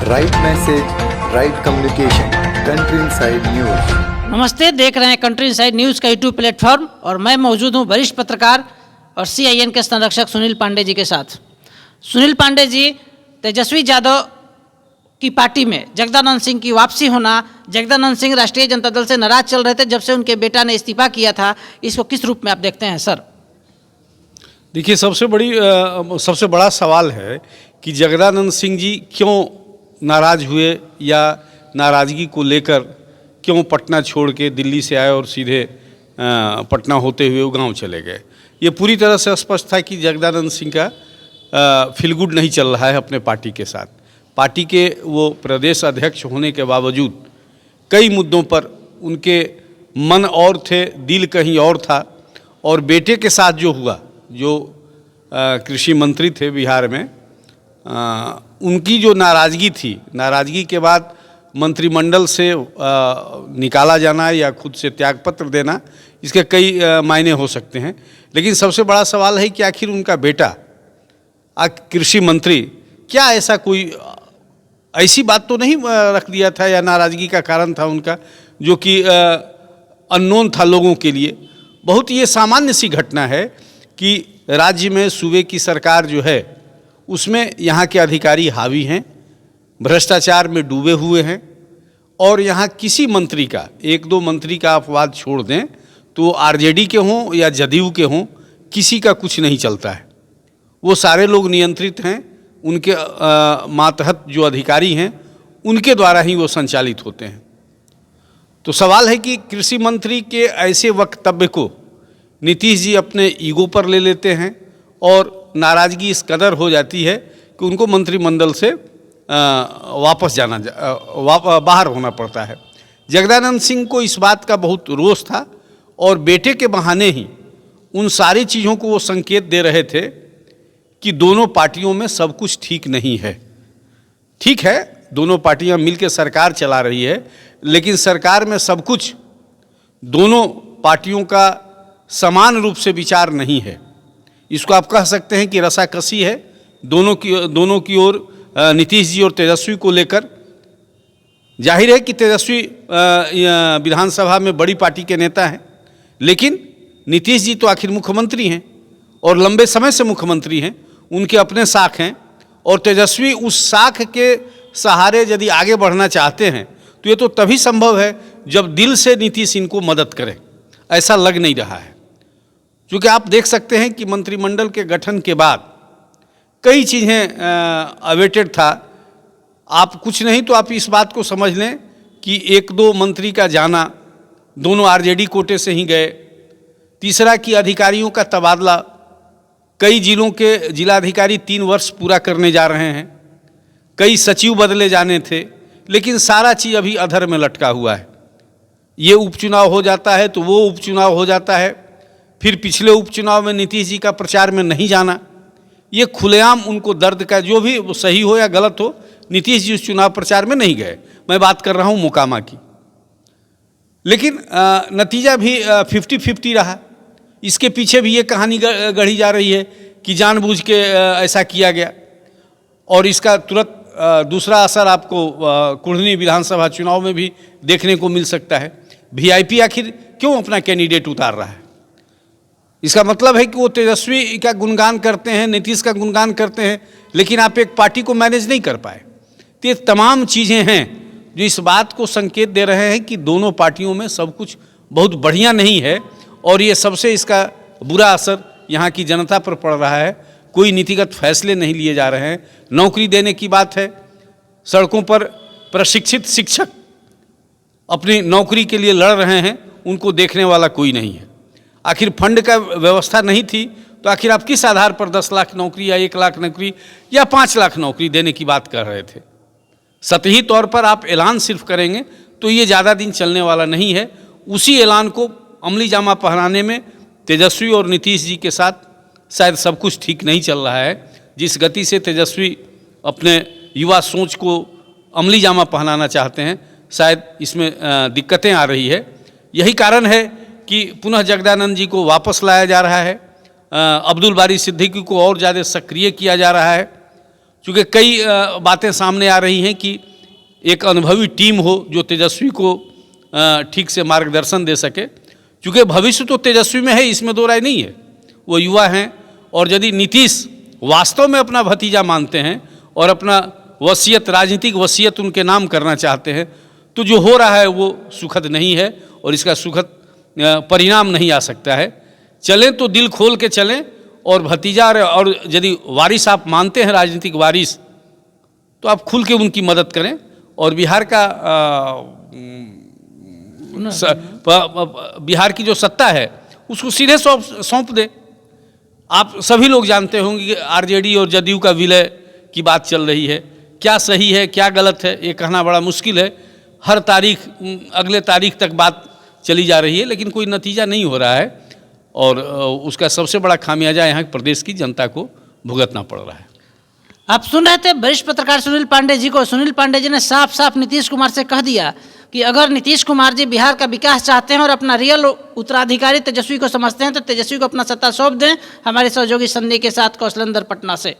Right message, right communication, country inside news. नमस्ते, देख रहे हैं कंट्री इनसाइड न्यूज़ का यूट्यूब प्लेटफॉर्म और मैं मौजूद हूं वरिष्ठ पत्रकार और CIN के संरक्षक सुनील पांडे जी के साथ। सुनील पांडे जी, तेजस्वी यादव की पार्टी में जगदानंद सिंह की वापसी होना, जगदानंद सिंह राष्ट्रीय जनता दल से नाराज चल रहे थे जब से उनके बेटा ने इस्तीफा किया था, इसको किस रूप में आप देखते हैं सर? देखिए, सबसे बड़ा सवाल है कि जगदानंद सिंह जी क्यों नाराज हुए या नाराज़गी को लेकर क्यों पटना छोड़ के दिल्ली से आए और सीधे पटना होते हुए वो गाँव चले गए। ये पूरी तरह से स्पष्ट था कि जगदानंद सिंह का फील गुड नहीं चल रहा है अपने पार्टी के साथ। पार्टी के वो प्रदेश अध्यक्ष होने के बावजूद कई मुद्दों पर उनके मन और थे, दिल कहीं और था। और बेटे के साथ जो हुआ, जो कृषि मंत्री थे बिहार में, उनकी जो नाराज़गी थी, नाराज़गी के बाद मंत्रिमंडल से निकाला जाना या खुद से त्यागपत्र देना, इसके कई मायने हो सकते हैं। लेकिन सबसे बड़ा सवाल है कि आखिर उनका बेटा कृषि मंत्री क्या ऐसा कोई ऐसी बात तो नहीं रख दिया था या नाराज़गी का कारण था उनका, जो कि अननोन था लोगों के लिए। बहुत ये सामान्य सी घटना है कि राज्य में सूबे की सरकार जो है उसमें यहाँ के अधिकारी हावी हैं, भ्रष्टाचार में डूबे हुए हैं और यहाँ किसी मंत्री का, एक दो मंत्री का अपवाद छोड़ दें तो RJD के हों या जदयू के हों, किसी का कुछ नहीं चलता है। वो सारे लोग नियंत्रित हैं, उनके मातहत जो अधिकारी हैं उनके द्वारा ही वो संचालित होते हैं। तो सवाल है कि कृषि मंत्री के ऐसे वक्तव्य को नीतीश जी अपने ईगो पर ले लेते हैं और नाराज़गी इस कदर हो जाती है कि उनको मंत्रिमंडल से वापस बाहर होना पड़ता है। जगदानंद सिंह को इस बात का बहुत रोष था और बेटे के बहाने ही उन सारी चीज़ों को वो संकेत दे रहे थे कि दोनों पार्टियों में सब कुछ ठीक नहीं है। ठीक है, दोनों पार्टियां मिलकर सरकार चला रही है, लेकिन सरकार में सब कुछ दोनों पार्टियों का समान रूप से विचार नहीं है। इसको आप कह सकते हैं कि रसाकसी है दोनों की ओर, नीतीश जी और तेजस्वी को लेकर। जाहिर है कि तेजस्वी विधानसभा में बड़ी पार्टी के नेता हैं, लेकिन नीतीश जी तो आखिर मुख्यमंत्री हैं और लंबे समय से मुख्यमंत्री हैं, उनके अपने साख हैं और तेजस्वी उस साख के सहारे यदि आगे बढ़ना चाहते हैं तो ये तो तभी संभव है जब दिल से नीतीश इनको मदद करें। ऐसा लग नहीं रहा है, क्योंकि आप देख सकते हैं कि मंत्रिमंडल के गठन के बाद कई चीज़ें अवेटेड था। आप कुछ नहीं तो आप इस बात को समझ लें कि एक दो मंत्री का जाना, दोनों RJD कोटे से ही गए। तीसरा कि अधिकारियों का तबादला, कई जिलों के जिलाधिकारी 3 वर्ष पूरा करने जा रहे हैं, कई सचिव बदले जाने थे, लेकिन सारा चीज़ अभी अधर में लटका हुआ है। ये उपचुनाव हो जाता है तो वो उपचुनाव हो जाता है, फिर पिछले उपचुनाव में नीतीश जी का प्रचार में नहीं जाना, ये खुलेआम उनको दर्द का, जो भी सही हो या गलत हो, नीतीश जी उस चुनाव प्रचार में नहीं गए। मैं बात कर रहा हूँ मोकामा की। लेकिन नतीजा भी 50-50 रहा। इसके पीछे भी ये कहानी गढ़ी जा रही है कि जानबूझ के ऐसा किया गया और इसका तुरंत दूसरा असर आपको कुढ़नी विधानसभा चुनाव में भी देखने को मिल सकता है। VIP आखिर क्यों अपना कैंडिडेट उतार रहा है? इसका मतलब है कि वो तेजस्वी का गुणगान करते हैं, नीतीश का गुणगान करते हैं, लेकिन आप एक पार्टी को मैनेज नहीं कर पाए। तो ये तमाम चीज़ें हैं जो इस बात को संकेत दे रहे हैं कि दोनों पार्टियों में सब कुछ बहुत बढ़िया नहीं है और ये सबसे इसका बुरा असर यहाँ की जनता पर पड़ रहा है। कोई नीतिगत फैसले नहीं लिए जा रहे हैं। नौकरी देने की बात है, सड़कों पर प्रशिक्षित शिक्षक अपनी नौकरी के लिए लड़ रहे हैं, उनको देखने वाला कोई नहीं है। आखिर फंड का व्यवस्था नहीं थी तो आखिर आप किस आधार पर 10 लाख नौकरी या 1 लाख नौकरी या 5 लाख नौकरी देने की बात कर रहे थे? सतही तौर पर आप ऐलान सिर्फ करेंगे तो ये ज़्यादा दिन चलने वाला नहीं है। उसी ऐलान को अमली जामा पहनाने में तेजस्वी और नीतीश जी के साथ शायद सब कुछ ठीक नहीं चल रहा है। जिस गति से तेजस्वी अपने युवा सोच को अमली जामा पहनाना चाहते हैं, शायद इसमें दिक्कतें आ रही है। यही कारण है कि पुनः जगदानंद जी को वापस लाया जा रहा है, अब्दुल बारी सिद्दीकी को और ज़्यादा सक्रिय किया जा रहा है। चूँकि कई बातें सामने आ रही हैं कि एक अनुभवी टीम हो जो तेजस्वी को ठीक से मार्गदर्शन दे सके, क्योंकि भविष्य तो तेजस्वी में है, इसमें दो राय नहीं है। वो युवा हैं, और यदि नीतीश वास्तव में अपना भतीजा मानते हैं और अपना वसीयत, राजनीतिक वसीयत उनके नाम करना चाहते हैं, तो जो हो रहा है वो सुखद नहीं है और इसका सुखद परिणाम नहीं आ सकता है। चलें तो दिल खोल के चलें, और भतीजा और यदि वारिस आप मानते हैं, राजनीतिक वारिस, तो आप खुल के उनकी मदद करें और बिहार का बिहार की जो सत्ता है उसको सीधे सौंप दे। आप सभी लोग जानते होंगे कि आरजेडी और जदयू का विलय की बात चल रही है। क्या सही है क्या गलत है ये कहना बड़ा मुश्किल है। हर तारीख, अगले तारीख तक बात चली जा रही है, लेकिन कोई नतीजा नहीं हो रहा है, और उसका सबसे बड़ा खामियाजा यहाँ प्रदेश की जनता को भुगतना पड़ रहा है। आप सुन रहे थे वरिष्ठ पत्रकार सुनील पांडे जी को। सुनील पांडे जी ने साफ साफ नीतीश कुमार से कह दिया कि अगर नीतीश कुमार जी बिहार का विकास चाहते हैं और अपना रियल उत्तराधिकारी तेजस्वी को समझते हैं, तो तेजस्वी को अपना सत्ता सौंप दें। हमारे सहयोगी संधि के साथ कौशलेंद्र पटना से।